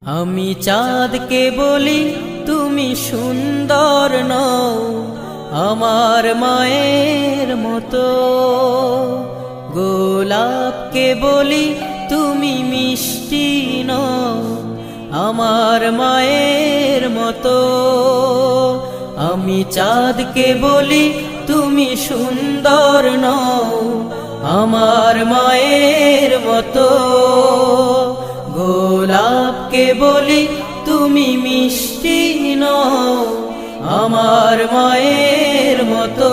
আমি চাঁদকে বলি তুমি সুন্দর নও আমার মায়ের মতো, গোলাপকে বলি তুমি মিষ্টি নও আমার মায়ের মতো। আমি চাঁদকে বলি তুমি সুন্দর নও আমার মায়ের মতো, গোলাপকে বলি তুমি মিষ্টি নও আমার মায়ের মতো।